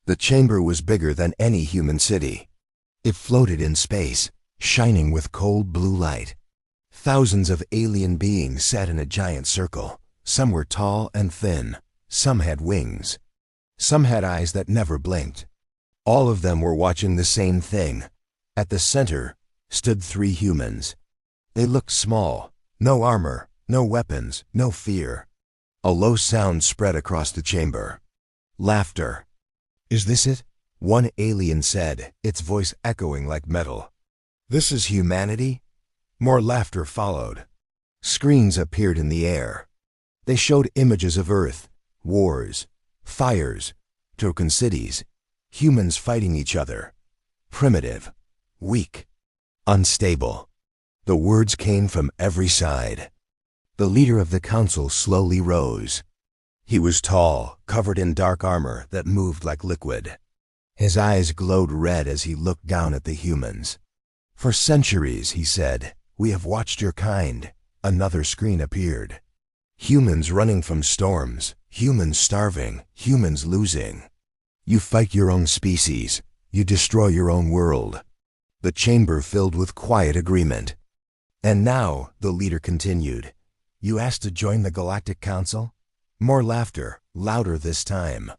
The chamber was bigger than any human city. It floated in space, shining with cold blue light. Thousands of alien beings sat in a giant circle. Some were tall and thin. Some had wings. Some had eyes that never blinked. All of them were watching the same thing. At the center stood 3 humans. They looked small. No armor, no weapons, no fear. A low sound spread across the chamber. Laughter. "Is this it?" one alien said, its voice echoing like metal. "This is humanity?" More laughter followed. Screens appeared in the air. They showed images of Earth, wars, fires, broken cities, humans fighting each other. Primitive, weak, unstable. The words came from every side. The leader of the council slowly rose. He was tall, covered in dark armor that moved like liquid. His eyes glowed red as he looked down at the humans. "For centuries," he said, "we have watched your kind." Another screen appeared. Humans running from storms, humans starving, humans losing. You fight your own species. You destroy your own world. The chamber filled with quiet agreement. "And now," the leader continued, "you asked to join the Galactic Council?" More laughter, louder this time.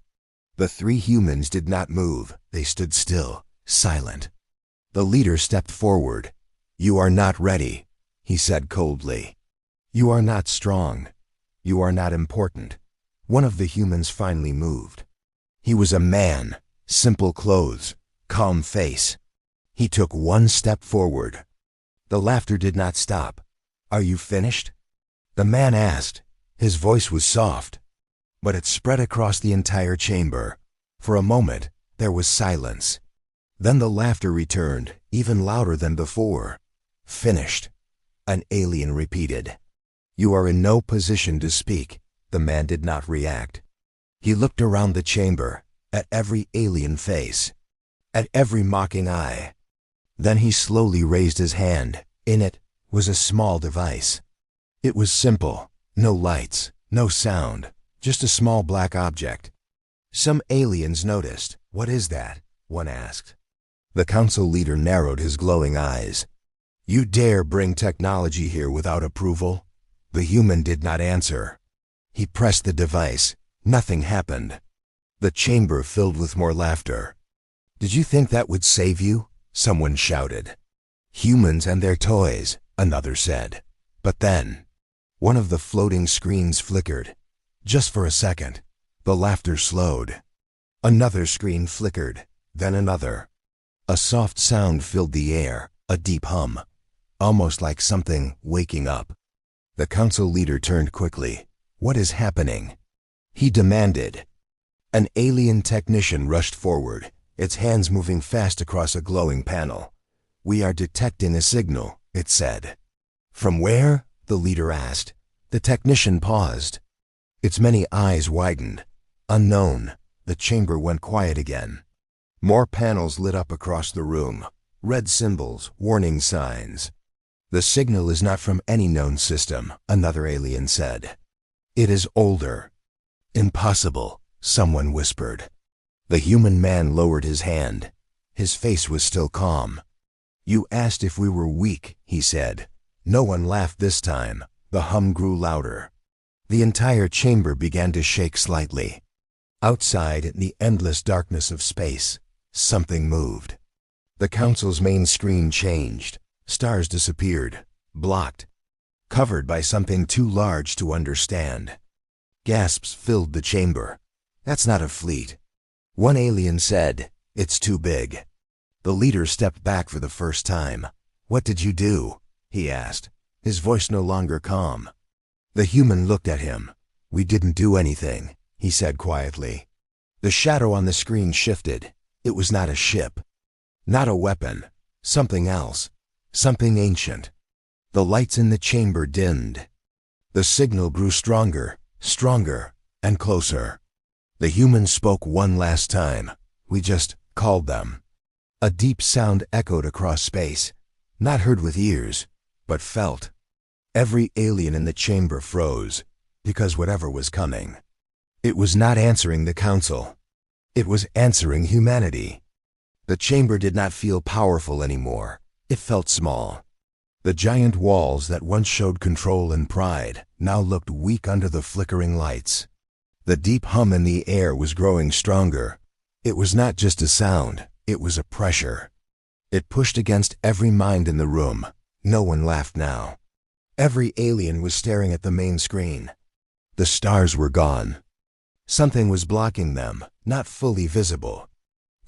The 3 humans did not move. They stood still, silent. The leader stepped forward. "You are not ready," he said coldly. "You are not strong. You are not important." One of the humans finally moved. He was a man, simple clothes, calm face. He took 1 step forward. The laughter did not stop. "Are you finished?" the man asked. His voice was soft, but it spread across the entire chamber. For a moment, there was silence. Then the laughter returned, even louder than before. "Finished," an alien repeated. "You are in no position to speak." The man did not react. He looked around the chamber, at every alien face, at every mocking eye. Then he slowly raised his hand. In it was a small device. It was simple. No lights, no sound, just a small black object. Some aliens noticed. "What is that?" one asked. The council leader narrowed his glowing eyes. "You dare bring technology here without approval?" The human did not answer. He pressed the device. Nothing happened. The chamber filled with more laughter. "Did you think that would save you?" someone shouted. "Humans and their toys," another said. But then, one of the floating screens flickered. Just for a second, the laughter slowed. Another screen flickered, then another. A soft sound filled the air, a deep hum, almost like something waking up. The council leader turned quickly. "What is happening?" he demanded. An alien technician rushed forward, its hands moving fast across a glowing panel. "We are detecting a signal," it said. "From where?" the leader asked. The technician paused. Its many eyes widened. Unknown. The chamber went quiet again. More panels lit up across the room. Red symbols, warning signs. "The signal is not from any known system," another alien said. "It is older." "Impossible," someone whispered. The human man lowered his hand. His face was still calm. "You asked if we were weak," he said. No one laughed this time. The hum grew louder. The entire chamber began to shake slightly. Outside, in the endless darkness of space, something moved. The council's main screen changed. Stars disappeared, blocked, covered by something too large to understand. Gasps filled the chamber. "That's not a fleet." One alien said, "It's too big." The leader stepped back for the first time. "What did you do?" he asked, his voice no longer calm. The human looked at him. "We didn't do anything," he said quietly. The shadow on the screen shifted. It was not a ship, not a weapon, something else, something ancient. The lights in the chamber dimmed. The signal grew stronger, stronger, and closer. The human spoke one last time. "We just called them." A deep sound echoed across space, not heard with ears, but felt. Every alien in the chamber froze, because whatever was coming, it was not answering the council. It was answering humanity. The chamber did not feel powerful anymore. It felt small. The giant walls that once showed control and pride now looked weak under the flickering lights. The deep hum in the air was growing stronger. It was not just a sound, it was a pressure. It pushed against every mind in the room. No one laughed now. Every alien was staring at the main screen. The stars were gone. Something was blocking them, not fully visible.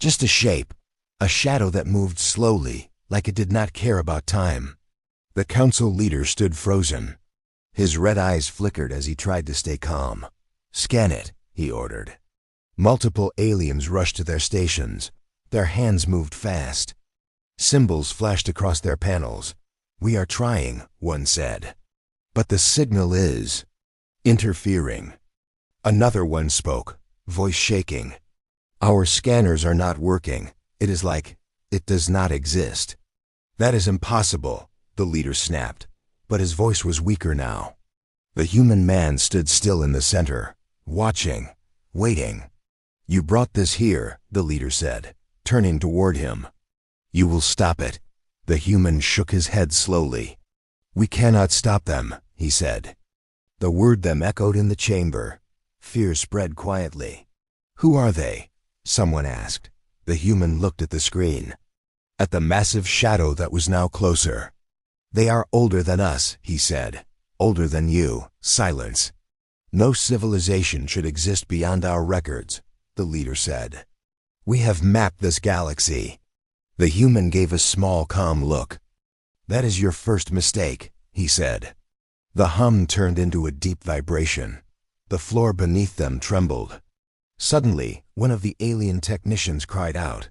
Just a shape, a shadow that moved slowly, like it did not care about time. The council leader stood frozen. His red eyes flickered as he tried to stay calm. "Scan it," he ordered. Multiple aliens rushed to their stations. Their hands moved fast. Symbols flashed across their panels. "We are trying," one said. "But the signal is interfering." Another one spoke, voice shaking. "Our scanners are not working. It is like it does not exist." "That is impossible," the leader snapped, but his voice was weaker now. The human man stood still in the center, watching, waiting. "You brought this here," the leader said, turning toward him. "You will stop it." The human shook his head slowly. "We cannot stop them," he said. The word them echoed in the chamber. Fear spread quietly. "Who are they?" someone asked. The human looked at the screen, at the massive shadow that was now closer. "They are older than us," he said. "Older than you." Silence. "No civilization should exist beyond our records," the leader said. "We have mapped this galaxy." The human gave a small, calm look. "That is your first mistake," he said. The hum turned into a deep vibration. The floor beneath them trembled. Suddenly, one of the alien technicians cried out.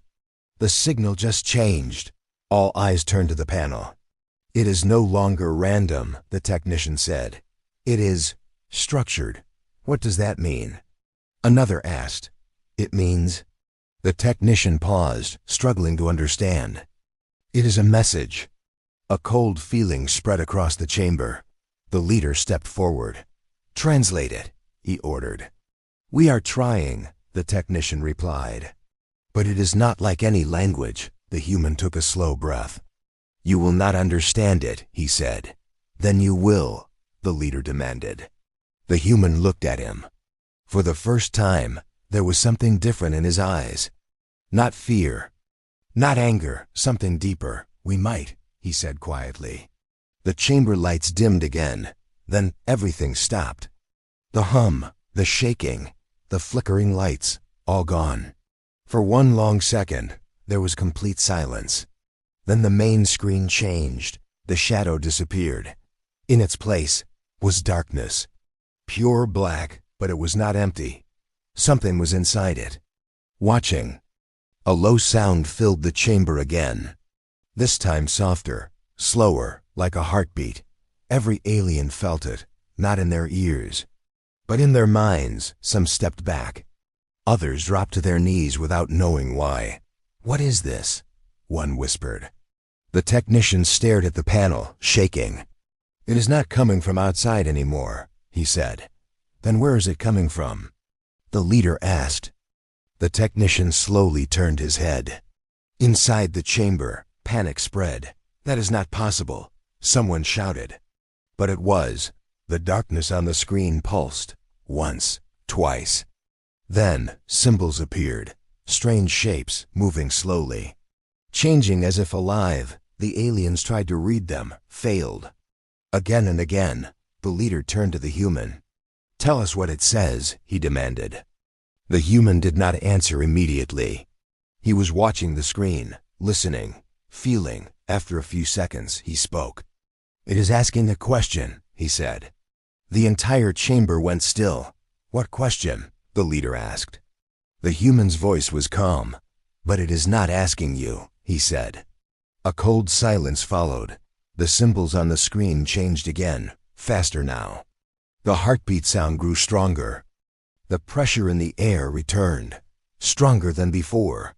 "The signal just changed." All eyes turned to the panel. "It is no longer random," the technician said. "It is structured." "What does that mean?" Another asked. "It means—" The technician paused, struggling to understand. "It is a message." A cold feeling spread across the chamber. The leader stepped forward. "Translate it," he ordered. "We are trying," the technician replied. "But it is not like any language." The human took a slow breath. "You will not understand it," he said. "Then you will," the leader demanded. The human looked at him. For the first time, there was something different in his eyes. Not fear, not anger, something deeper. "We might," he said quietly. The chamber lights dimmed again. Then everything stopped. The hum, the shaking, the flickering lights, all gone. For one long second, there was complete silence. Then the main screen changed. The shadow disappeared. In its place was darkness. Pure black, but it was not empty. Something was inside it, watching. A low sound filled the chamber again. This time softer, slower, like a heartbeat. Every alien felt it, not in their ears, but in their minds. Some stepped back. Others dropped to their knees without knowing why. "What is this?" one whispered. The technician stared at the panel, shaking. "It is not coming from outside anymore," he said. "Then where is it coming from?" the leader asked. The technician slowly turned his head. Inside the chamber, panic spread. "That is not possible," someone shouted. But it was. The darkness on the screen pulsed. Once, twice. Then symbols appeared, strange shapes moving slowly. Changing as if alive, the aliens tried to read them, failed. Again and again, the leader turned to the human. "Tell us what it says," he demanded. The human did not answer immediately. He was watching the screen, listening, feeling. After a few seconds, he spoke. "It is asking a question," he said. The entire chamber went still. "What question?" the leader asked. The human's voice was calm. "But it is not asking you," he said. A cold silence followed. The symbols on the screen changed again, faster now. The heartbeat sound grew stronger. The pressure in the air returned, stronger than before.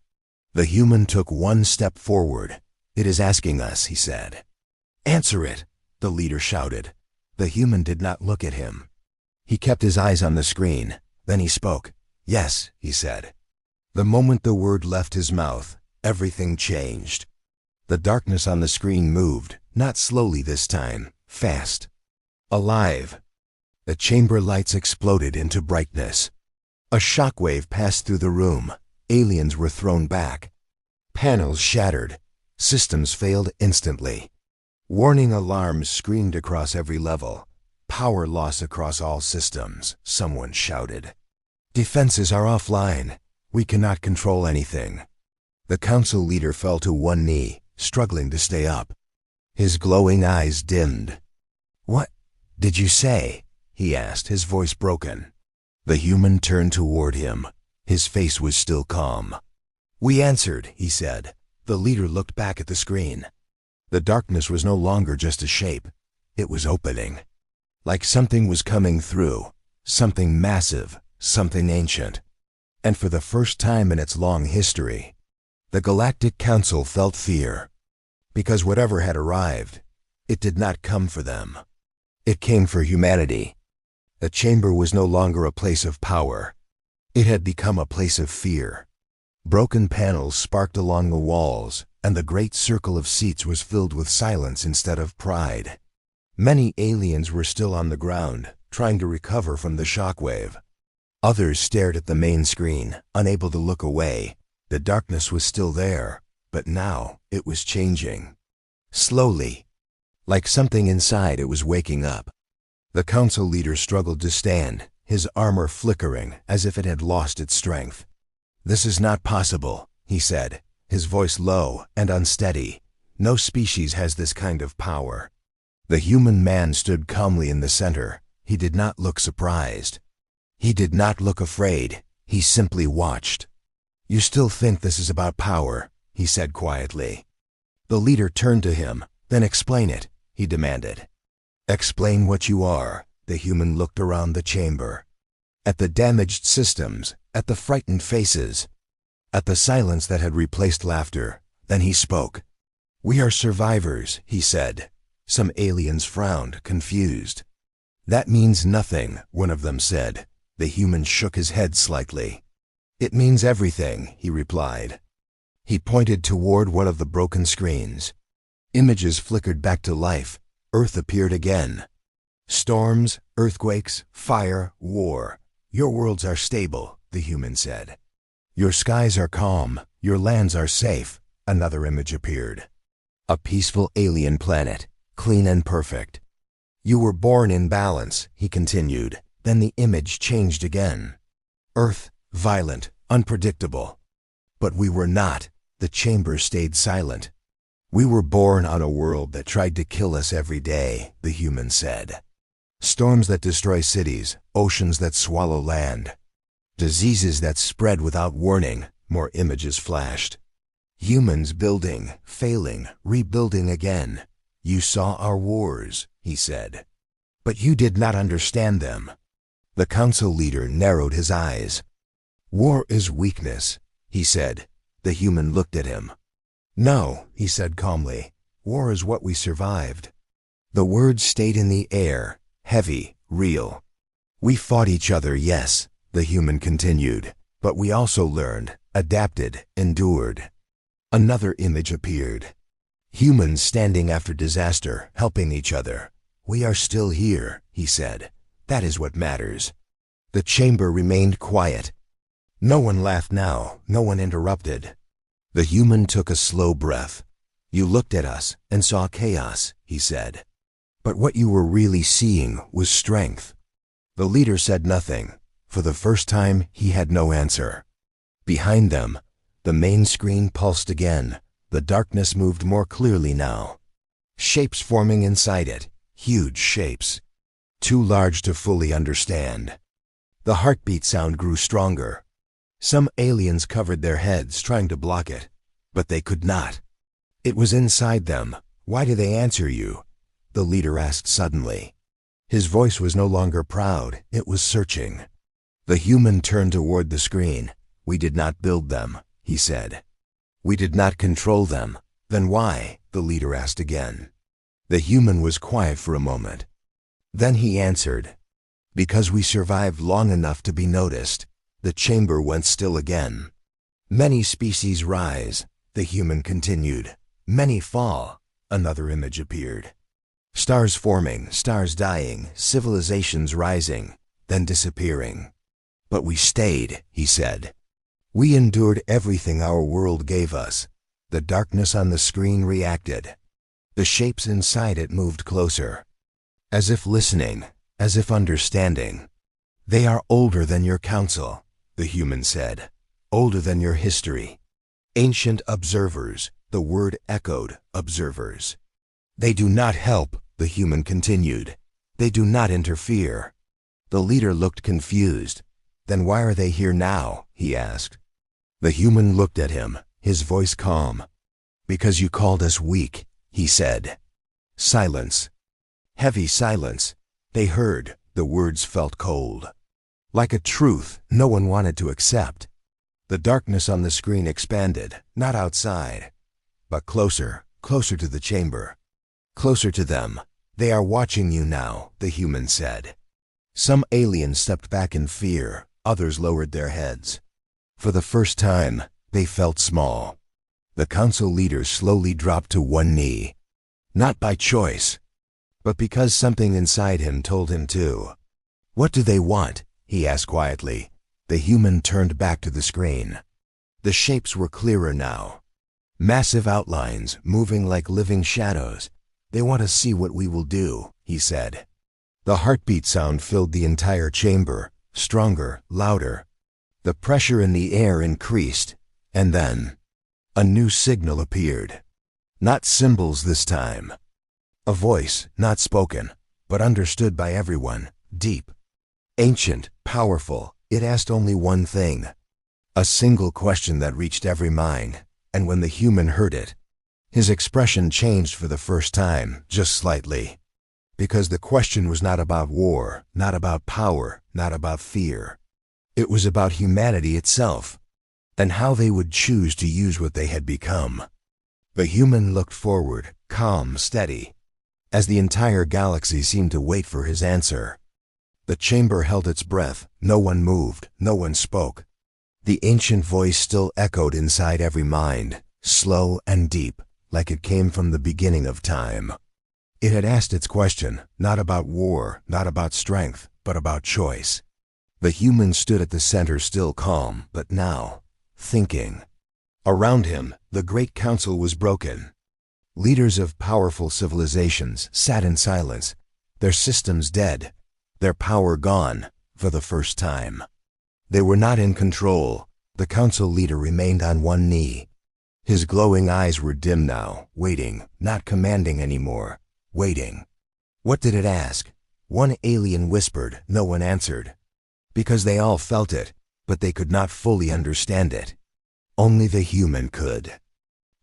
The human took one step forward. "It is asking us," he said. "Answer it," the leader shouted. The human did not look at him. He kept his eyes on the screen. Then he spoke. "Yes," he said. The moment the word left his mouth, everything changed. The darkness on the screen moved, not slowly this time, fast. Alive. The chamber lights exploded into brightness. A shockwave passed through the room. Aliens were thrown back. Panels shattered. Systems failed instantly. Warning alarms screamed across every level. Power loss across all systems, someone shouted. Defenses are offline. We cannot control anything. The council leader fell to one knee, struggling to stay up. His glowing eyes dimmed. "What did you say?" he asked, his voice broken. The human turned toward him. His face was still calm. "We answered," he said. The leader looked back at the screen. The darkness was no longer just a shape. It was opening. Like something was coming through. Something massive, something ancient. And for the first time in its long history, the Galactic Council felt fear. Because whatever had arrived, it did not come for them. It came for humanity. The chamber was no longer a place of power. It had become a place of fear. Broken panels sparked along the walls, and the great circle of seats was filled with silence instead of pride. Many aliens were still on the ground, trying to recover from the shockwave. Others stared at the main screen, unable to look away. The darkness was still there, but now it was changing. Slowly. Like something inside it was waking up. The council leader struggled to stand, his armor flickering as if it had lost its strength. "This is not possible," he said, his voice low and unsteady. "No species has this kind of power." The human man stood calmly in the center. He did not look surprised. He did not look afraid. He simply watched. "You still think this is about power," he said quietly. The leader turned to him. "Then explain it," he demanded. "Explain what you are." The human looked around the chamber. At the damaged systems, at the frightened faces, at the silence that had replaced laughter. Then he spoke. "We are survivors," he said. Some aliens frowned, confused. "That means nothing," one of them said. The human shook his head slightly. "It means everything," he replied. He pointed toward one of the broken screens. Images flickered back to life. Earth appeared again. "Storms, earthquakes, fire, war. Your worlds are stable," the human said. "Your skies are calm. Your lands are safe." Another image appeared. A peaceful alien planet, clean and perfect. "You were born in balance," he continued. Then the image changed again. "Earth, violent, unpredictable." "But we were not." The chamber stayed silent. "We were born on a world that tried to kill us every day," the human said. "Storms that destroy cities, oceans that swallow land. Diseases that spread without warning." More images flashed. "Humans building, failing, rebuilding again. You saw our wars," he said. "But you did not understand them." The council leader narrowed his eyes. "War is weakness," he said. The human looked at him. "No," he said calmly. "War is what we survived." The words stayed in the air, heavy, real. "We fought each other, yes," the human continued. "But we also learned, adapted, endured." Another image appeared. Humans standing after disaster, helping each other. "We are still here," he said. "That is what matters." The chamber remained quiet. No one laughed now, no one interrupted. The human took a slow breath. "You looked at us and saw chaos," he said. "But what you were really seeing was strength." The leader said nothing. For the first time, he had no answer. Behind them, the main screen pulsed again. The darkness moved more clearly now. Shapes forming inside it, huge shapes. Too large to fully understand. The heartbeat sound grew stronger. Some aliens covered their heads, trying to block it. But they could not. It was inside them. "Why do they answer you?" the leader asked suddenly. His voice was no longer proud, it was searching. The human turned toward the screen. "We did not build them," he said. "We did not control them." "Then why?" the leader asked again. The human was quiet for a moment. Then he answered, "Because we survived long enough to be noticed." The chamber went still again. Many species rise, the human continued. Many fall, another image appeared. Stars forming, stars dying, civilizations rising, then disappearing. But we stayed, he said. We endured everything our world gave us. The darkness on the screen reacted. The shapes inside it moved closer. As if listening, as if understanding. They are older than your council, the human said. Older than your history. Ancient observers, the word echoed, observers. They do not help, the human continued. They do not interfere. The leader looked confused. Then why are they here now? He asked. The human looked at him, his voice calm. Because you called us weak, he said. Silence. Heavy silence. They heard, the words felt cold. Like a truth no one wanted to accept. The darkness on the screen expanded, not outside, but closer, closer to the chamber. Closer to them. They are watching you now, the human said. Some aliens stepped back in fear, others lowered their heads. For the first time, they felt small. The council leader slowly dropped to one knee. Not by choice, but because something inside him told him to. What do they want? He asked quietly. The human turned back to the screen. The shapes were clearer now. Massive outlines, moving like living shadows. They want to see what we will do, he said. The heartbeat sound filled the entire chamber, stronger, louder. The pressure in the air increased, and then a new signal appeared. Not symbols this time. A voice, not spoken, but understood by everyone, deep. Ancient, powerful, it asked only one thing. A single question that reached every mind, and when the human heard it, his expression changed for the first time, just slightly. Because the question was not about war, not about power, not about fear. It was about humanity itself, and how they would choose to use what they had become. The human looked forward, calm, steady, as the entire galaxy seemed to wait for his answer. The chamber held its breath, no one moved, no one spoke. The ancient voice still echoed inside every mind, slow and deep, like it came from the beginning of time. It had asked its question, not about war, not about strength, but about choice. The human stood at the center still calm, but now, thinking. Around him, the great council was broken. Leaders of powerful civilizations sat in silence, their systems dead, their power gone, for the first time. They were not in control. The council leader remained on one knee. His glowing eyes were dim now, waiting, not commanding anymore, waiting. What did it ask? One alien whispered, no one answered. Because they all felt it, but they could not fully understand it. Only the human could.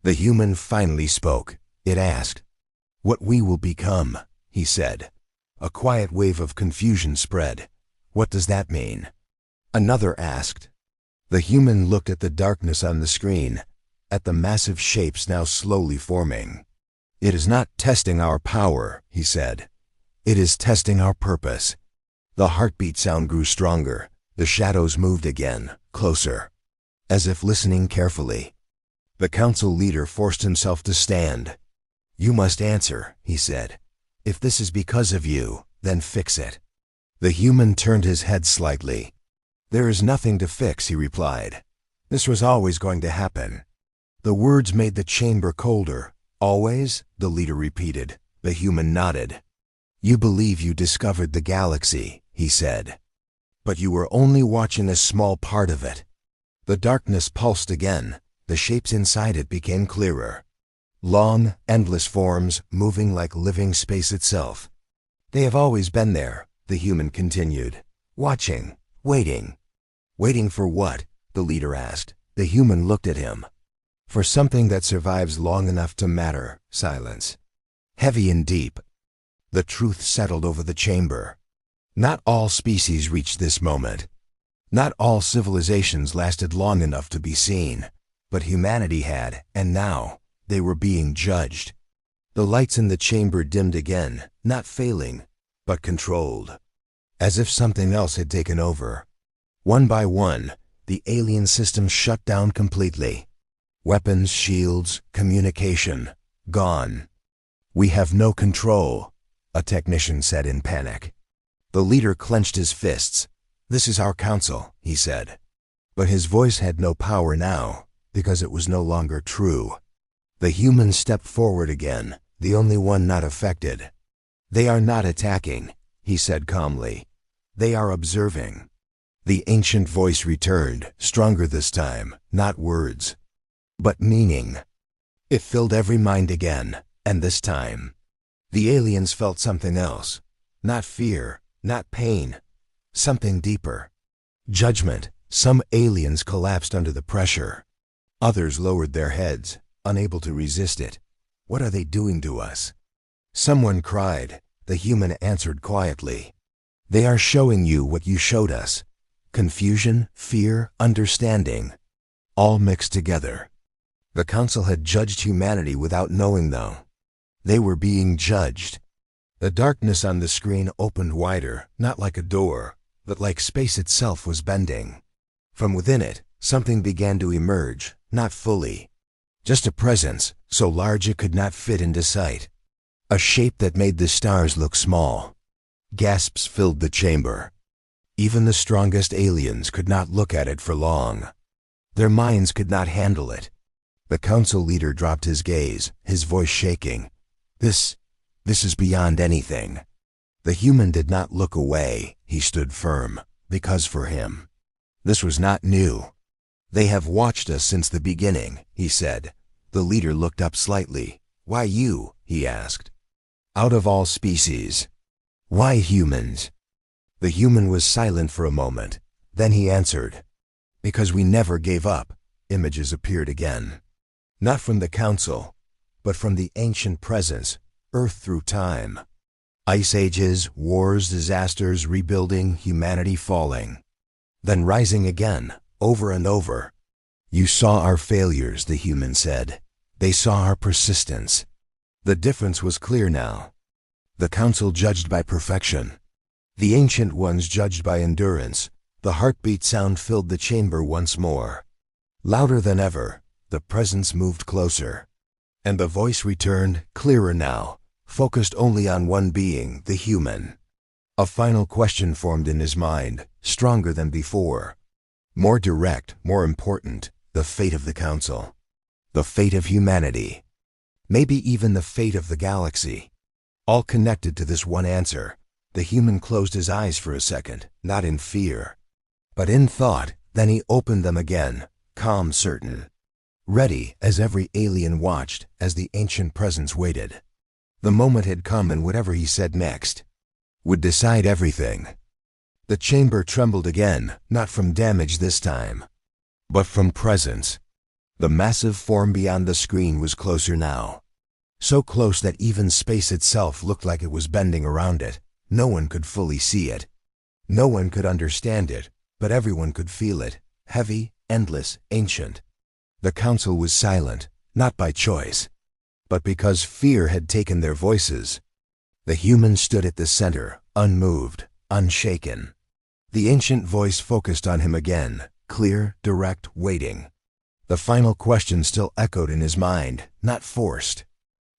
The human finally spoke. It asked, "What we will become," he said. A quiet wave of confusion spread. What does that mean? Another asked. The human looked at the darkness on the screen, at the massive shapes now slowly forming. It is not testing our power, he said. It is testing our purpose. The heartbeat sound grew stronger. The shadows moved again, closer, as if listening carefully. The council leader forced himself to stand. You must answer, he said. If this is because of you, then fix it. The human turned his head slightly. There is nothing to fix, he replied. This was always going to happen. The words made the chamber colder. Always? The leader repeated. The human nodded. You believe you discovered the galaxy, he said. But you were only watching a small part of it. The darkness pulsed again. The shapes inside it became clearer. Long, endless forms, moving like living space itself. They have always been there, the human continued. Watching, waiting. Waiting for what? The leader asked. The human looked at him. For something that survives long enough to matter. Silence. Heavy and deep. The truth settled over the chamber. Not all species reached this moment. Not all civilizations lasted long enough to be seen. But humanity had, and now, they were being judged. The lights in the chamber dimmed again, not failing, but controlled. As if something else had taken over. One by one, the alien system shut down completely. Weapons, shields, communication, gone. "We have no control," a technician said in panic. The leader clenched his fists. "This is our council," he said. But his voice had no power now, because it was no longer true. The human stepped forward again, the only one not affected. "They are not attacking," he said calmly. "They are observing." The ancient voice returned, stronger this time, not words, but meaning. It filled every mind again, and this time, the aliens felt something else. Not fear, not pain, something deeper. Judgment. Some aliens collapsed under the pressure. Others lowered their heads, unable to resist it. "What are they doing to us?" Someone cried. The human answered quietly. "They are showing you what you showed us. Confusion, fear, understanding, all mixed together." The council had judged humanity without knowing, though. They were being judged. The darkness on the screen opened wider, not like a door, but like space itself was bending. From within it, something began to emerge, not fully. Just a presence, so large it could not fit into sight. A shape that made the stars look small. Gasps filled the chamber. Even the strongest aliens could not look at it for long. Their minds could not handle it. The council leader dropped his gaze, his voice shaking. This is beyond anything." The human did not look away. He stood firm, because for him, this was not new. "They have watched us since the beginning," he said. The leader looked up slightly. "Why you?" he asked. "Out of all species. Why humans?" The human was silent for a moment. Then he answered, "Because we never gave up." Images appeared again. Not from the council, but from the ancient presence, Earth through time. Ice ages, wars, disasters, rebuilding, humanity falling. Then rising again, over and over. "You saw our failures," the human said. "They saw our persistence." The difference was clear now. The council judged by perfection. The ancient ones judged by endurance. The heartbeat sound filled the chamber once more. Louder than ever, the presence moved closer. And the voice returned, clearer now, focused only on one being, the human. A final question formed in his mind, stronger than before. More direct, more important, the fate of the council. The fate of humanity. Maybe even the fate of the galaxy. All connected to this one answer. The human closed his eyes for a second, not in fear, but in thought. Then he opened them again, calm, certain. Ready, as every alien watched, as the ancient presence waited. The moment had come, and whatever he said next would decide everything. The chamber trembled again, not from damage this time, but from presence. The massive form beyond the screen was closer now. So close that even space itself looked like it was bending around it. No one could fully see it. No one could understand it, but everyone could feel it. Heavy, endless, ancient. The council was silent, not by choice, but because fear had taken their voices. The human stood at the center, unmoved, unshaken. The ancient voice focused on him again, clear, direct, waiting. The final question still echoed in his mind, not forced,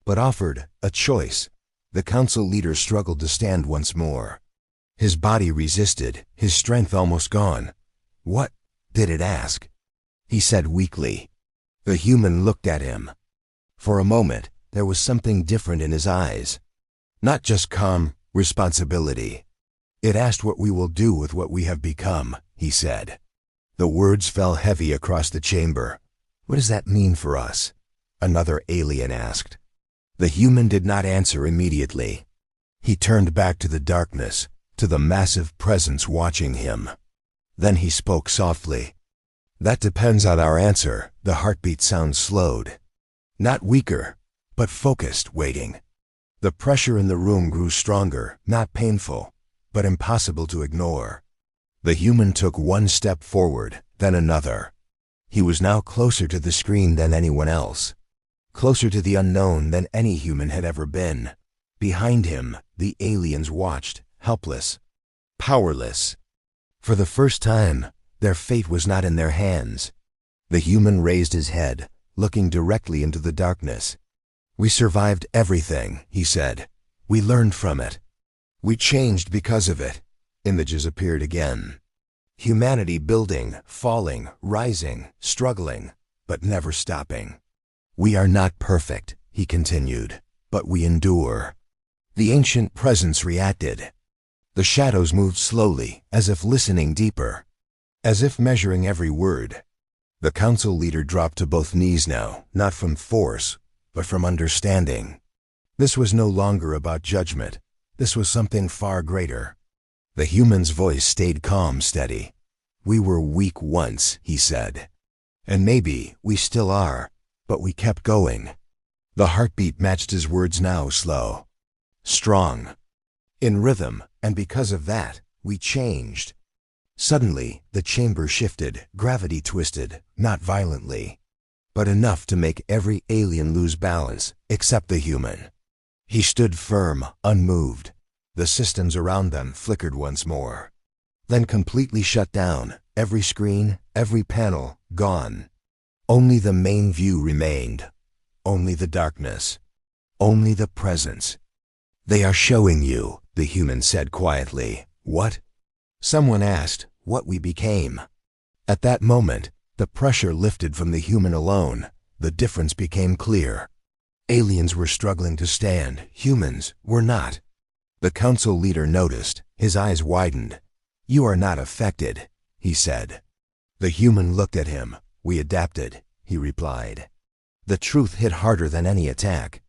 but offered, a choice. The council leader struggled to stand once more. His body resisted, his strength almost gone. "What did it ask?" he said weakly. The human looked at him. For a moment, there was something different in his eyes. Not just calm responsibility. "It asked what we will do with what we have become," he said. The words fell heavy across the chamber. "What does that mean for us?" another alien asked. The human did not answer immediately. He turned back to the darkness, to the massive presence watching him. Then he spoke softly. "That depends on our answer." The heartbeat sound slowed. Not weaker, but focused, waiting. The pressure in the room grew stronger, not painful, but impossible to ignore. The human took one step forward, then another. He was now closer to the screen than anyone else. Closer to the unknown than any human had ever been. Behind him, the aliens watched, helpless, powerless. For the first time, Their fate was not in their hands. The human raised his head, looking directly into the darkness. "We survived everything," he said. "We learned from it. We changed because of it." Images appeared again. Humanity building, falling, rising, struggling, but never stopping. "We are not perfect," he continued, "but we endure." The ancient presence reacted. The shadows moved slowly, as if listening deeper, as if measuring every word. The council leader dropped to both knees now, not from force, but from understanding. This was no longer about judgment. This was something far greater. The human's voice stayed calm, steady. "We were weak once," he said. "And maybe we still are, but we kept going." The heartbeat matched his words now, slow, strong, in rhythm, and because of that, we changed. Suddenly, the chamber shifted, gravity twisted, not violently, but enough to make every alien lose balance, except the human. He stood firm, unmoved. The systems around them flickered once more, then completely shut down, every screen, every panel, gone. Only the main view remained. Only the darkness. Only the presence. "They are showing you," the human said quietly. "What?" Someone asked, "What we became." At that moment, the pressure lifted from the human alone. The difference became clear. Aliens were struggling to stand. Humans were not. The council leader noticed. His eyes widened. "You are not affected," he said. The human looked at him. "We adapted," he replied. The truth hit harder than any attack.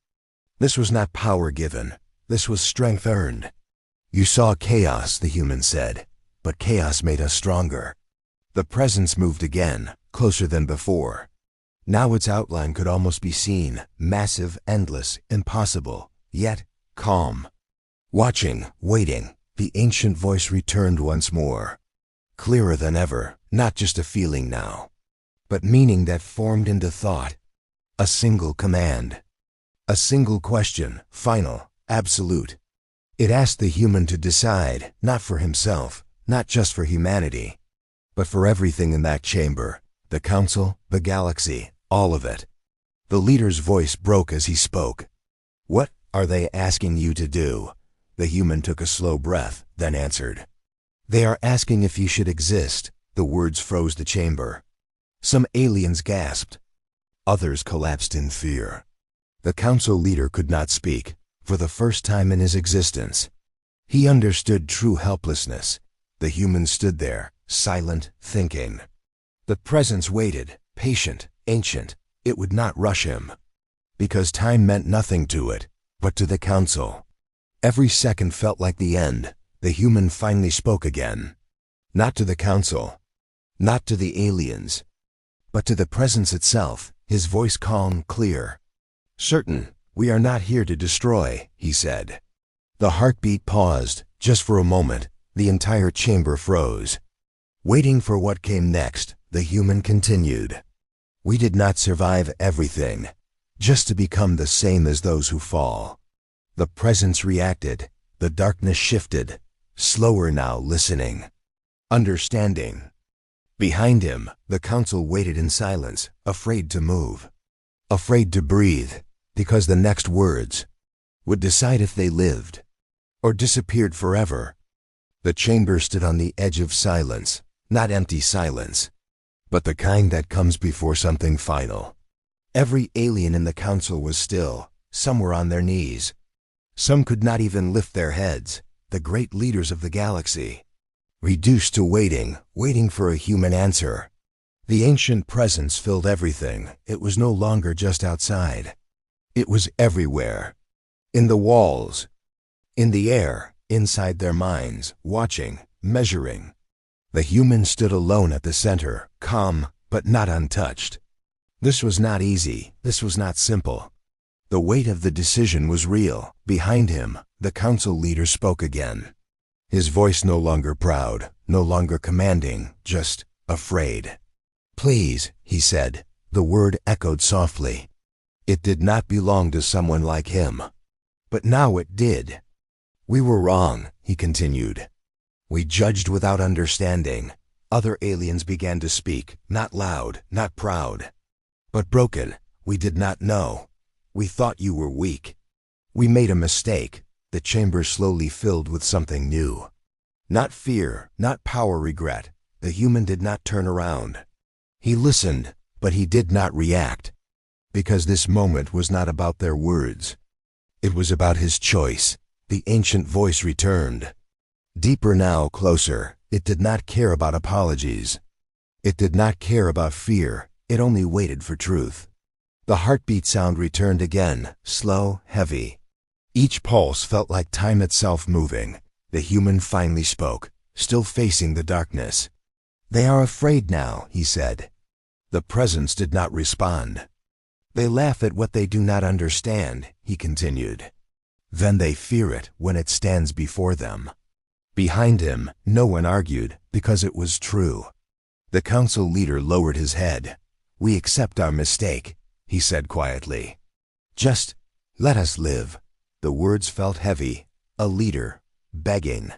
This was not power given. This was strength earned. "You saw chaos," the human said, "but chaos made us stronger." The presence moved again, closer than before. Now its outline could almost be seen, massive, endless, impossible, yet calm. Watching, waiting, the ancient voice returned once more. Clearer than ever, not just a feeling now, but meaning that formed into thought. A single command. A single question, final, absolute. It asked the human to decide, not for himself, not just for humanity, but for everything in that chamber, the council, the galaxy, all of it. The leader's voice broke as he spoke. "What are they asking you to do?" The human took a slow breath, then answered. "They are asking if you should exist." The words froze the chamber. Some aliens gasped. Others collapsed in fear. The council leader could not speak, for the first time in his existence. He understood true helplessness. The human stood there, silent, thinking. The presence waited, patient, ancient. It would not rush him, because time meant nothing to it, but to the council. Every second felt like the end. The human finally spoke again. Not to the council, not to the aliens, but to the presence itself, his voice calm, clear. "Certain, we are not here to destroy," he said. The heartbeat paused, just for a moment. The entire chamber froze. Waiting for what came next, the human continued. "We did not survive everything, just to become the same as those who fall." The presence reacted. The darkness shifted. Slower now, listening. Understanding. Behind him, the council waited in silence, afraid to move. Afraid to breathe, because the next words would decide if they lived or disappeared forever. The chamber stood on the edge of silence, not empty silence, but the kind that comes before something final. Every alien in the council was still. Some were on their knees. Some could not even lift their heads, the great leaders of the galaxy, reduced to waiting, waiting for a human answer. The ancient presence filled everything. It was no longer just outside. It was everywhere. In the walls, in the air, inside their minds, watching, measuring. The human stood alone at the center, calm, but not untouched. This was not easy. This was not simple. The weight of the decision was real. Behind him, the council leader spoke again. His voice no longer proud, no longer commanding, just afraid. "Please," he said. The word echoed softly. It did not belong to someone like him. But now it did. "We were wrong," he continued. "We judged without understanding. Other aliens began to speak, not loud, not proud, but broken. We did not know. We thought you were weak. We made a mistake. The chamber slowly filled with something new. Not fear, not power, regret. The human did not turn around. He listened, but he did not react. Because this moment was not about their words. It was about his choice. The ancient voice returned. Deeper now, closer. It did not care about apologies. It did not care about fear. It only waited for truth. The heartbeat sound returned again, slow, heavy. Each pulse felt like time itself moving. The human finally spoke, still facing the darkness. "They are afraid now," he said. The presence did not respond. "They laugh at what they do not understand," he continued. "Then they fear it when it stands before them." Behind him, no one argued, because it was true. The council leader lowered his head. "We accept our mistake," he said quietly. "Just let us live." The words felt heavy. A leader, begging.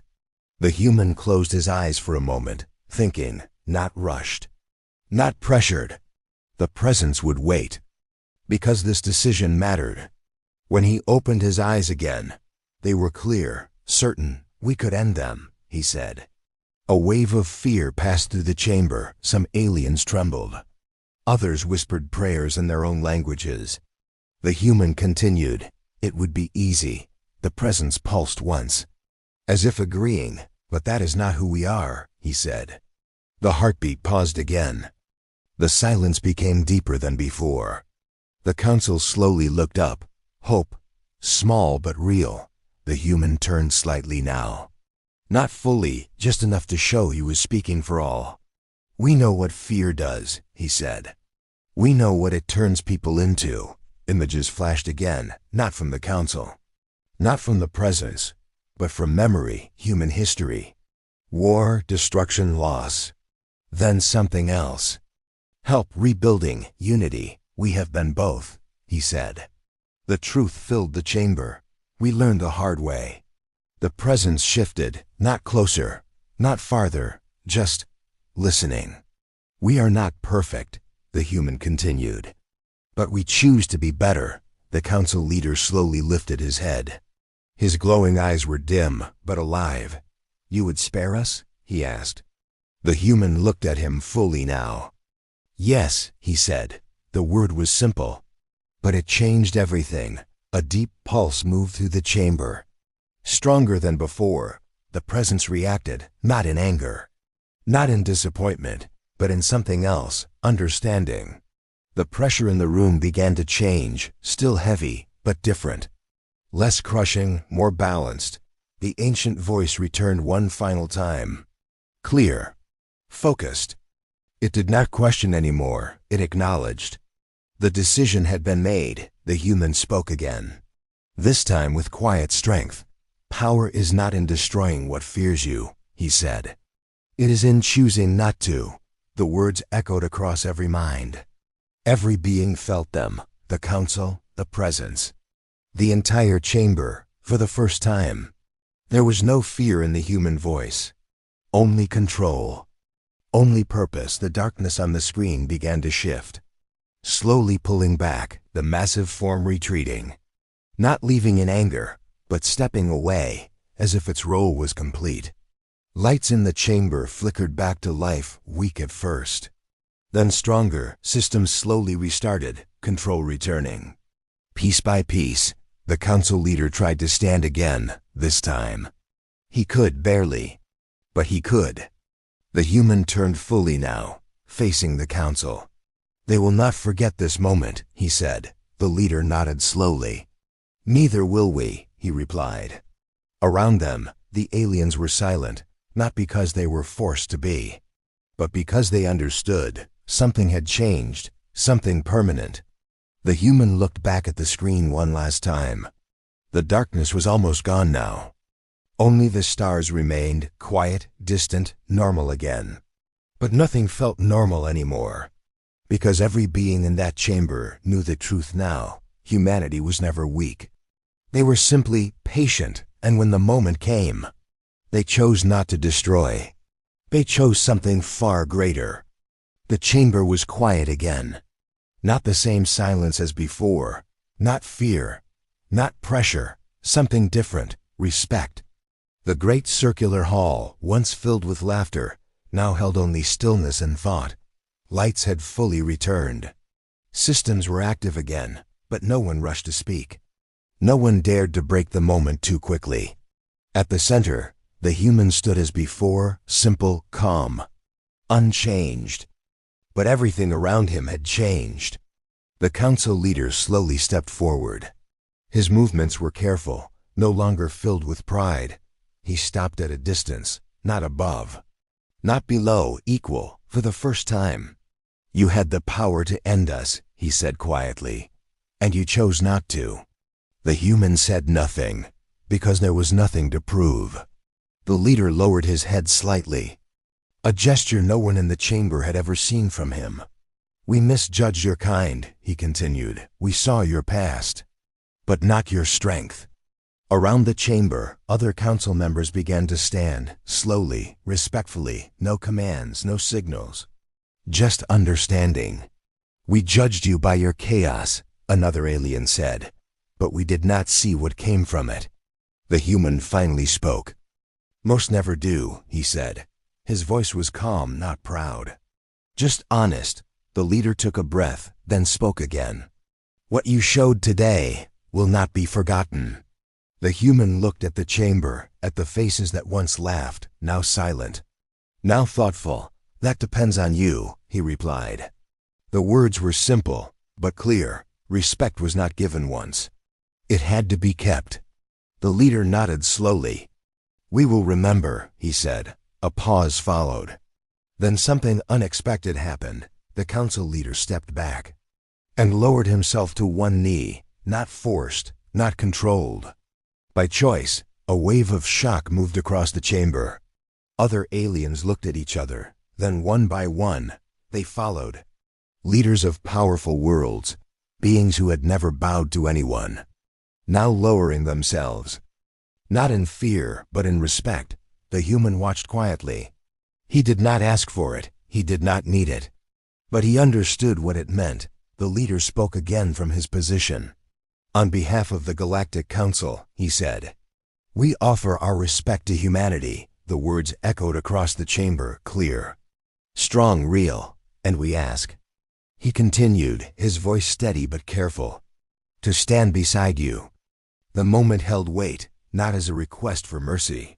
The human closed his eyes for a moment, thinking, not rushed, not pressured. The presence would wait, because this decision mattered. When he opened his eyes again, they were clear, certain. "We could end them," he said. A wave of fear passed through the chamber. Some aliens trembled. Others whispered prayers in their own languages. The human continued. "It would be easy." The presence pulsed once, as if agreeing, "But that is not who we are," he said. The heartbeat paused again. The silence became deeper than before. The council slowly looked up. Hope, small but real. The human turned slightly now. Not fully, just enough to show he was speaking for all. "We know what fear does," he said. "We know what it turns people into." Images flashed again, not from the council, not from the presence, but from memory, human history. War, destruction, loss. Then something else. "Help, rebuilding, unity. We have been both," he said. The truth filled the chamber. We learned the hard way. The presence shifted, not closer, not farther, just listening. "We are not perfect," the human continued. "But we choose to be better." The council leader slowly lifted his head. His glowing eyes were dim, but alive. "You would spare us?" he asked. The human looked at him fully now. "Yes," he said. The word was simple, but it changed everything. A deep pulse moved through the chamber. Stronger than before, the presence reacted, not in anger, not in disappointment, but in something else, understanding. The pressure in the room began to change, still heavy, but different. Less crushing, more balanced. The ancient voice returned one final time. Clear. Focused. It did not question anymore, it acknowledged. The decision had been made. The human spoke again. This time with quiet strength. "Power is not in destroying what fears you," he said. "It is in choosing not to." The words echoed across every mind. Every being felt them, the council, the presence. The entire chamber, for the first time. There was no fear in the human voice. Only control. Only purpose. The darkness on the screen began to shift. Slowly pulling back, the massive form retreating. Not leaving in anger, but stepping away, as if its role was complete. Lights in the chamber flickered back to life, weak at first. Then stronger, systems slowly restarted, control returning. Piece by piece, the council leader tried to stand again, this time. He could barely, but he could. The human turned fully now, facing the council. "They will not forget this moment," he said. The leader nodded slowly. "Neither will we," he replied. Around them, the aliens were silent, not because they were forced to be, but because they understood. Something had changed, something permanent. The human looked back at the screen one last time. The darkness was almost gone now. Only the stars remained, quiet, distant, normal again. But nothing felt normal anymore, because every being in that chamber knew the truth now. Humanity was never weak. They were simply patient, and when the moment came, they chose not to destroy. They chose something far greater. The chamber was quiet again. Not the same silence as before. Not fear. Not pressure. Something different. Respect. The great circular hall, once filled with laughter, now held only stillness and thought. Lights had fully returned. Systems were active again, but no one rushed to speak. No one dared to break the moment too quickly. At the center, the human stood as before, simple, calm, unchanged. But everything around him had changed. The council leader slowly stepped forward. His movements were careful, no longer filled with pride. He stopped at a distance, not above, not below, equal, for the first time. "You had the power to end us," he said quietly, "and you chose not to." The human said nothing, because there was nothing to prove. The leader lowered his head slightly, a gesture no one in the chamber had ever seen from him. "We misjudged your kind," he continued. "We saw your past, but not your strength." Around the chamber, other council members began to stand, slowly, respectfully, no commands, no signals. Just understanding. "We judged you by your chaos," another alien said, "but we did not see what came from it." The human finally spoke. "Most never do," he said. His voice was calm, not proud. Just honest. The leader took a breath, then spoke again. "What you showed today will not be forgotten." The human looked at the chamber, at the faces that once laughed, now silent, now thoughtful. "That depends on you," he replied. The words were simple, but clear. Respect was not given once. It had to be kept. The leader nodded slowly. "We will remember," he said. A pause followed. Then something unexpected happened. The council leader stepped back and lowered himself to one knee, not forced, not controlled. By choice, a wave of shock moved across the chamber. Other aliens looked at each other, then one by one, they followed. Leaders of powerful worlds, beings who had never bowed to anyone, now lowering themselves. Not in fear, but in respect, the human watched quietly. He did not ask for it, he did not need it. But he understood what it meant. The leader spoke again from his position. "On behalf of the Galactic Council," he said, "we offer our respect to humanity." The words echoed across the chamber, clear, strong, real. "And we ask," he continued, his voice steady but careful, "to stand beside you." The moment held weight, not as a request for mercy,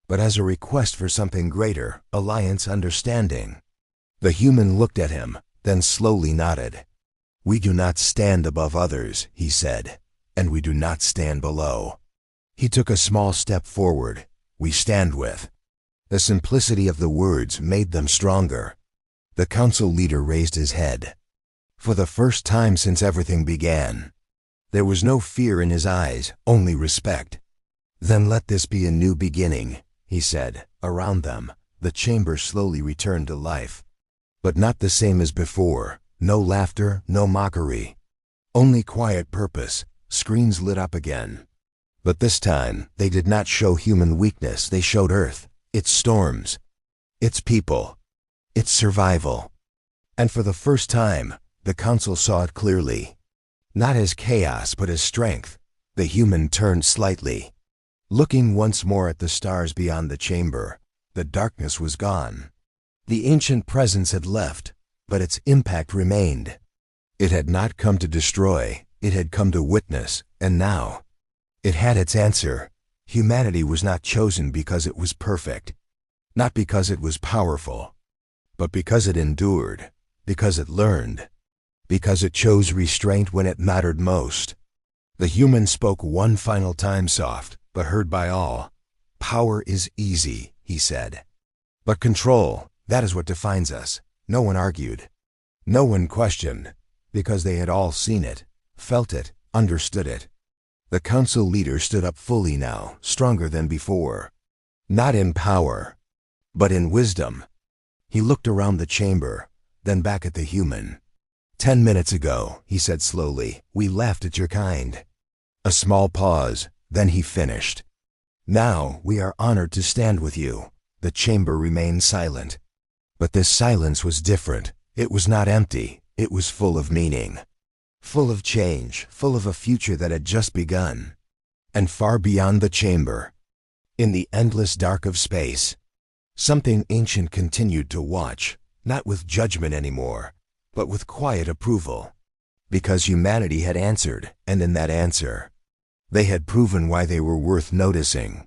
but as a request for something greater, alliance, understanding. The human looked at him, then slowly nodded. "We do not stand above others," he said, "and we do not stand below." He took a small step forward. "We stand with." The simplicity of the words made them stronger. The council leader raised his head. For the first time since everything began, there was no fear in his eyes, only respect. "Then let this be a new beginning," he said. Around them, the chamber slowly returned to life. But not the same as before. No laughter, no mockery. Only quiet purpose. Screens lit up again. But this time, they did not show human weakness. They showed Earth, its storms, its people, its survival. And for the first time, the council saw it clearly. Not as chaos, but as strength. The human turned slightly, looking once more at the stars beyond the chamber. The darkness was gone. The ancient presence had left, but its impact remained. It had not come to destroy, it had come to witness, and now it had its answer. Humanity was not chosen because it was perfect, not because it was powerful, but because it endured, because it learned, because it chose restraint when it mattered most. The human spoke one final time, soft, but heard by all. "Power is easy," he said. "But control, that is what defines us." No one argued. No one questioned, because they had all seen it, felt it, understood it. The council leader stood up fully now, stronger than before. Not in power, but in wisdom. He looked around the chamber, then back at the human. 10 minutes ago," he said slowly, "we laughed at your kind." A small pause, then he finished. "Now we are honored to stand with you. The chamber remained silent. But this silence was different. It was not empty. It was full of meaning. Full of change, full of a future that had just begun. And far beyond the chamber, in the endless dark of space, something ancient continued to watch, not with judgment anymore, but with quiet approval. Because humanity had answered, and in that answer, they had proven why they were worth noticing.